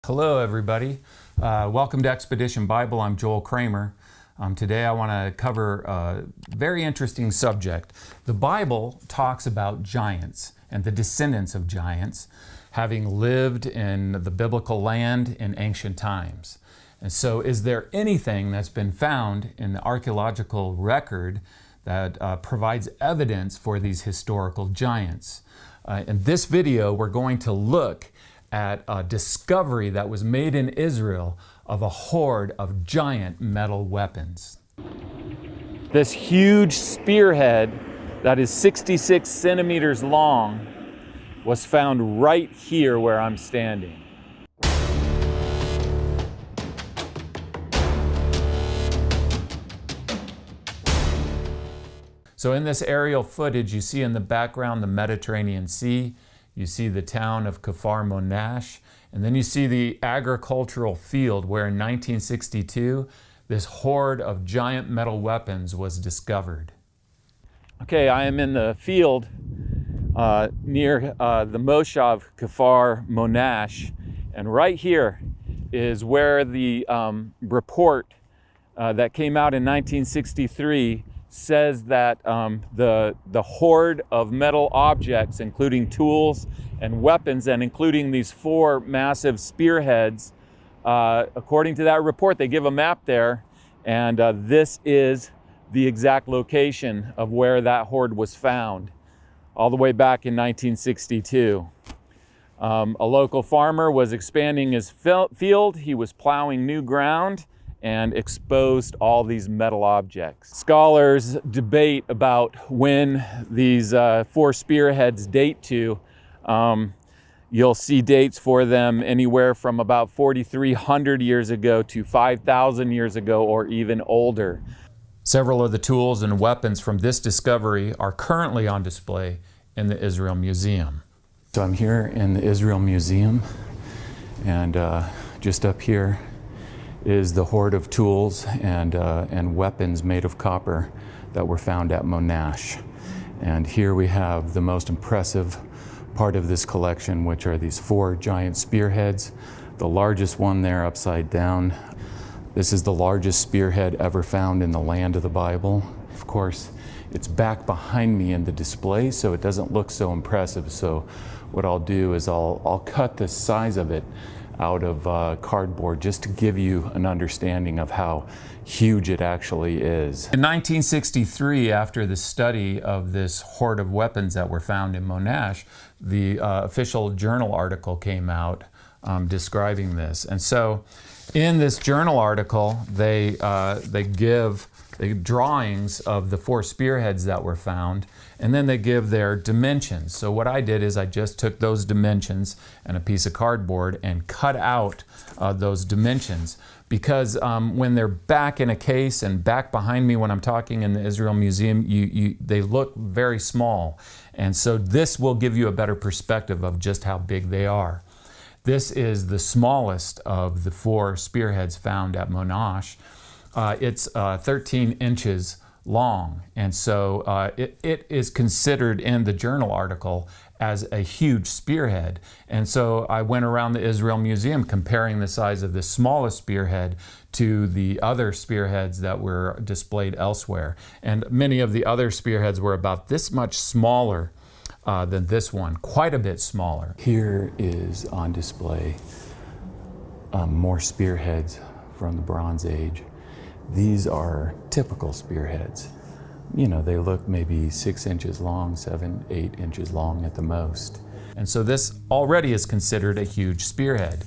Hello, everybody. Welcome to Expedition Bible. I'm Joel Kramer. Today I want to cover a very interesting subject. The Bible talks about giants and the descendants of giants having lived in the biblical land in ancient times. And so is there anything that's been found in the archaeological record that provides evidence for these historical giants? In this video, we're going to look at a discovery that was made in Israel of a hoard of giant metal weapons. This huge spearhead that is 66 centimeters long was found right here where I'm standing. So in this aerial footage, you see in the background the Mediterranean Sea. You see the town of Kfar Monash, and then you see the agricultural field where in 1962 this hoard of giant metal weapons was discovered. Okay, I am in the field near the Moshav Kfar Monash, and right here is where the report that came out in 1963 says that the hoard of metal objects, including tools and weapons, and including these four massive spearheads, according to that report, they give a map there, and this is the exact location of where that hoard was found, all the way back in 1962. A local farmer was expanding his field. He was plowing new ground and exposed all these metal objects. Scholars debate about when these four spearheads date to. You'll see dates for them anywhere from about 4,300 years ago to 5,000 years ago or even older. Several of the tools and weapons from this discovery are currently on display in the Israel Museum. So I'm here in the Israel Museum, and just up here is the hoard of tools and weapons made of copper that were found at Monash. And here we have the most impressive part of this collection, which are these four giant spearheads. The largest one there upside down. This is the largest spearhead ever found in the land of the Bible. Of course, it's back behind me in the display, so it doesn't look so impressive. So what I'll do is I'll cut the size of it out of cardboard just to give you an understanding of how huge it actually is. In 1963, after the study of this hoard of weapons that were found in Monash, the official journal article came out describing this. And so in this journal article, they give the drawings of the four spearheads that were found, and then they give their dimensions. So what I did is I just took those dimensions and a piece of cardboard and cut out those dimensions, because when they're back in a case and back behind me when I'm talking in the Israel Museum, they look very small. And so this will give you a better perspective of just how big they are. This is the smallest of the four spearheads found at Monash. It's 13 inches long, and so it is considered in the journal article as a huge spearhead. And so I went around the Israel Museum comparing the size of the smallest spearhead to the other spearheads that were displayed elsewhere. And many of the other spearheads were about this much smaller than this one, quite a bit smaller. Here is on display more spearheads from the Bronze Age. These are typical spearheads. You know, they look maybe 6 inches long, 7, 8 inches long at the most. And so this already is considered a huge spearhead.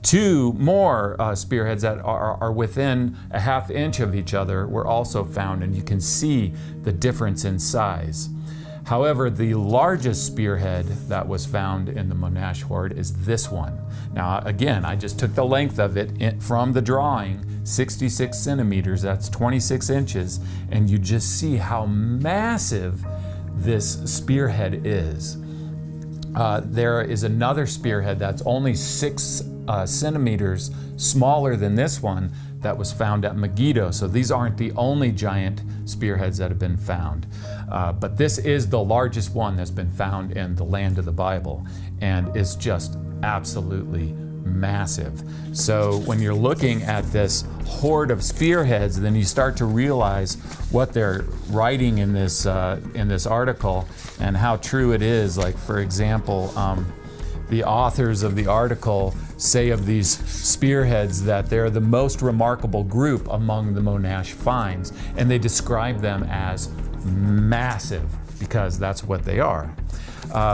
Two more spearheads that are within a ½ inch of each other were also found, and you can see the difference in size. However, the largest spearhead that was found in the Monash hoard is this one. Now, again, I just took the length of it from the drawing, 66 centimeters, that's 26 inches, and you just see how massive this spearhead is. There is another spearhead that's only 6 centimeters smaller than this one that was found at Megiddo. So these aren't the only giant spearheads that have been found. But this is the largest one that's been found in the land of the Bible. And it's just absolutely massive. So when you're looking at this horde of spearheads, then you start to realize what they're writing in this article and how true it is. Like, for example, the authors of the article say of these spearheads that they're the most remarkable group among the Monash finds, and they describe them as massive because that's what they are.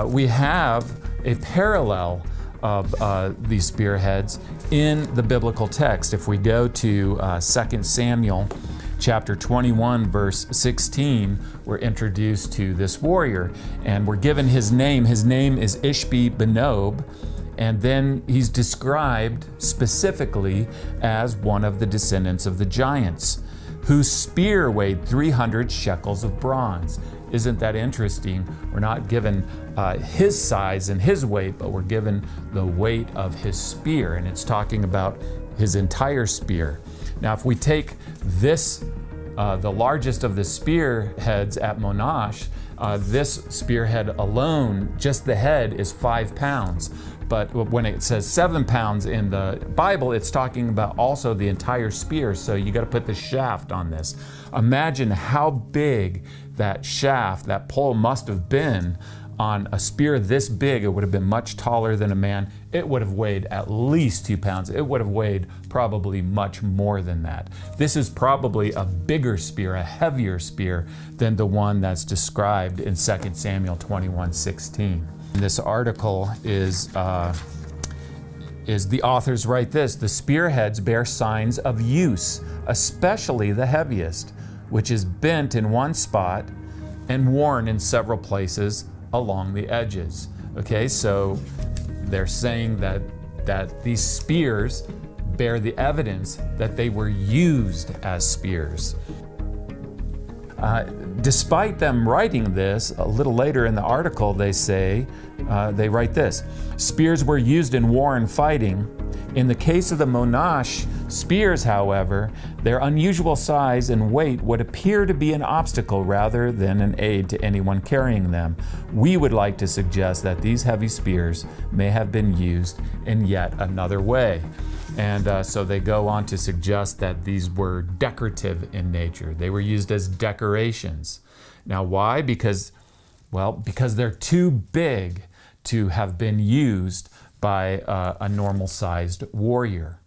We have a parallel of these spearheads in the biblical text. If we go to 2 Samuel chapter 21, verse 16, we're introduced to this warrior, and we're given his name. His name is Ishbi-Benob, and then he's described specifically as one of the descendants of the giants, whose spear weighed 300 shekels of bronze. Isn't that interesting? We're not given his size and his weight, but we're given the weight of his spear, and it's talking about his entire spear. Now, if we take this, the largest of the spearheads at Monash, this spearhead alone, just the head, is 5 pounds. But when it says 7 pounds in the Bible, it's talking about also the entire spear. So you got to put the shaft on this. Imagine how big that shaft, that pole must have been on a spear this big. It would have been much taller than a man. It would have weighed at least 2 pounds. It would have weighed probably much more than that. This is probably a bigger spear, a heavier spear than the one that's described in 2 Samuel 21:16. This article is the authors write this: the spearheads bear signs of use, especially the heaviest, which is bent in one spot and worn in several places along the edges. Okay, so they're saying that these spears bear the evidence that they were used as spears. Despite them writing this, a little later in the article they say, they write this: spears were used in war and fighting. In the case of the Monash spears, however, their unusual size and weight would appear to be an obstacle rather than an aid to anyone carrying them. We would like to suggest that these heavy spears may have been used in yet another way. And so they go on to suggest that these were decorative in nature. They were used as decorations. Now, why? Because they're too big to have been used by a normal-sized warrior.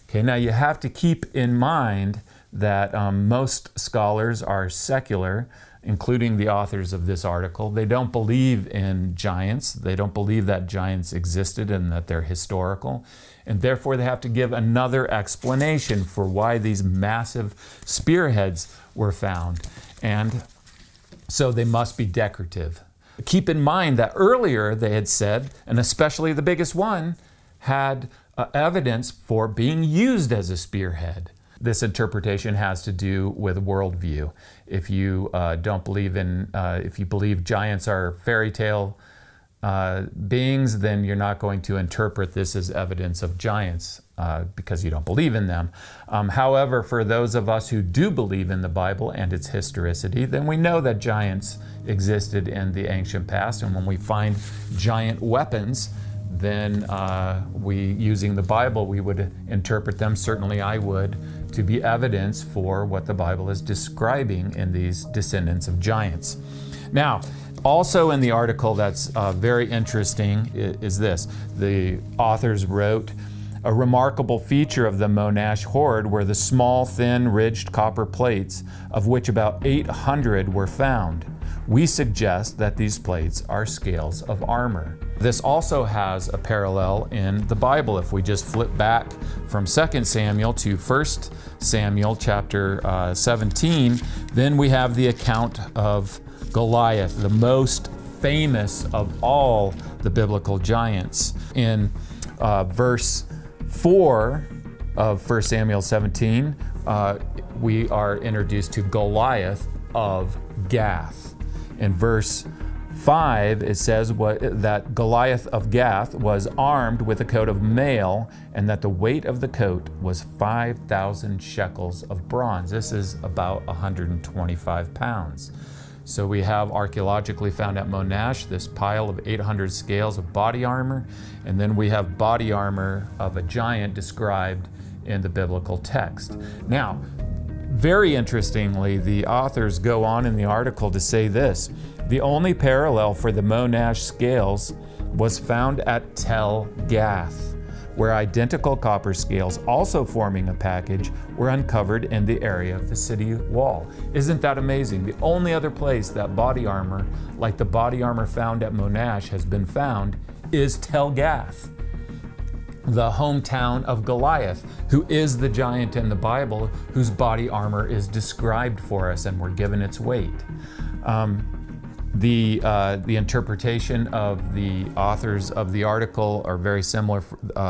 Okay, now you have to keep in mind that most scholars are secular, including the authors of this article. They don't believe in giants. They don't believe that giants existed and that they're historical. And therefore, they have to give another explanation for why these massive spearheads were found. And so they must be decorative. Keep in mind that earlier they had said, and especially the biggest one, had evidence for being used as a spearhead. This interpretation has to do with worldview. If you if you believe giants are fairy tale beings, then you're not going to interpret this as evidence of giants because you don't believe in them. However, for those of us who do believe in the Bible and its historicity, then we know that giants existed in the ancient past, and when we find giant weapons, then using the Bible, we would interpret them, certainly I would, to be evidence for what the Bible is describing in these descendants of giants. Now, also in the article that's very interesting is this. The authors wrote, a remarkable feature of the Monash hoard were the small, thin, ridged copper plates, of which about 800 were found. We suggest that these plates are scales of armor. This also has a parallel in the Bible. If we just flip back from 2 Samuel to 1 Samuel chapter 17, then we have the account of Goliath, the most famous of all the biblical giants. In verse 4 of 1 Samuel 17, we are introduced to Goliath of Gath. In verse 5, it says that Goliath of Gath was armed with a coat of mail, and that the weight of the coat was 5,000 shekels of bronze. This is about 125 pounds. So we have archaeologically found at Monash this pile of 800 scales of body armor, and then we have body armor of a giant described in the biblical text. Now, very interestingly, the authors go on in the article to say this: the only parallel for the Monash scales was found at Tel Gath, where identical copper scales, also forming a package, were uncovered in the area of the city wall. Isn't that amazing? The only other place that body armor, like the body armor found at Monash, has been found is Tel Gath, the hometown of Goliath, who is the giant in the Bible, whose body armor is described for us and we're given its weight. The interpretation of the authors of the article are very similar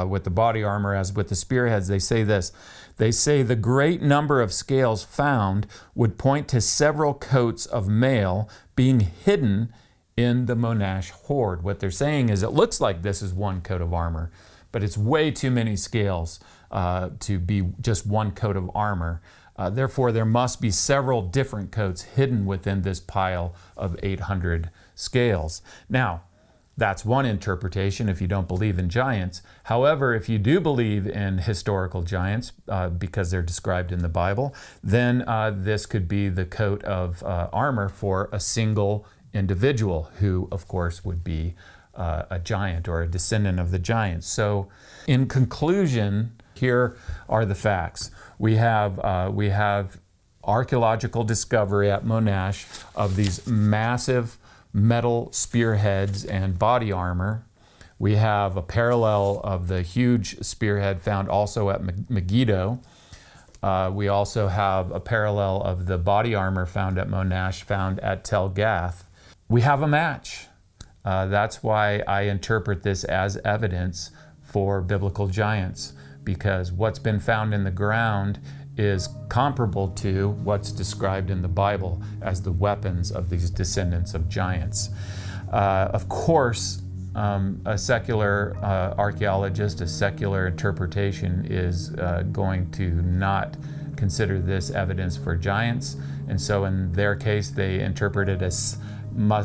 with the body armor as with the spearheads. They say this: they say the great number of scales found would point to several coats of mail being hidden in the Monash hoard. What they're saying is it looks like this is one coat of armor, but it's way too many scales to be just one coat of armor. Therefore, there must be several different coats hidden within this pile of 800 scales. Now, that's one interpretation if you don't believe in giants. However, if you do believe in historical giants, because they're described in the Bible, then this could be the coat of armor for a single individual who, of course, would be a giant or a descendant of the giants. So, in conclusion, here are the facts. We have archaeological discovery at Monash of these massive metal spearheads and body armor. We have a parallel of the huge spearhead found also at Megiddo. We also have a parallel of the body armor found at Monash, found at Tel Gath. We have a match. That's why I interpret this as evidence for biblical giants, because what's been found in the ground is comparable to what's described in the Bible as the weapons of these descendants of giants. Of course, a secular archaeologist, a secular interpretation is going to not consider this evidence for giants, and so in their case they interpret it as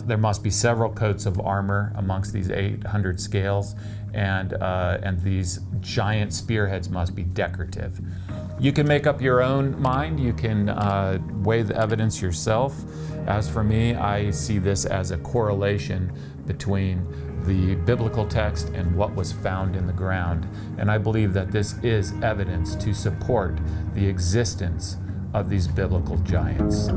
there must be several coats of armor amongst these 800 scales, and these giant spearheads must be decorative. You can make up your own mind. You can weigh the evidence yourself. As for me, I see this as a correlation between the biblical text and what was found in the ground. And I believe that this is evidence to support the existence of these biblical giants.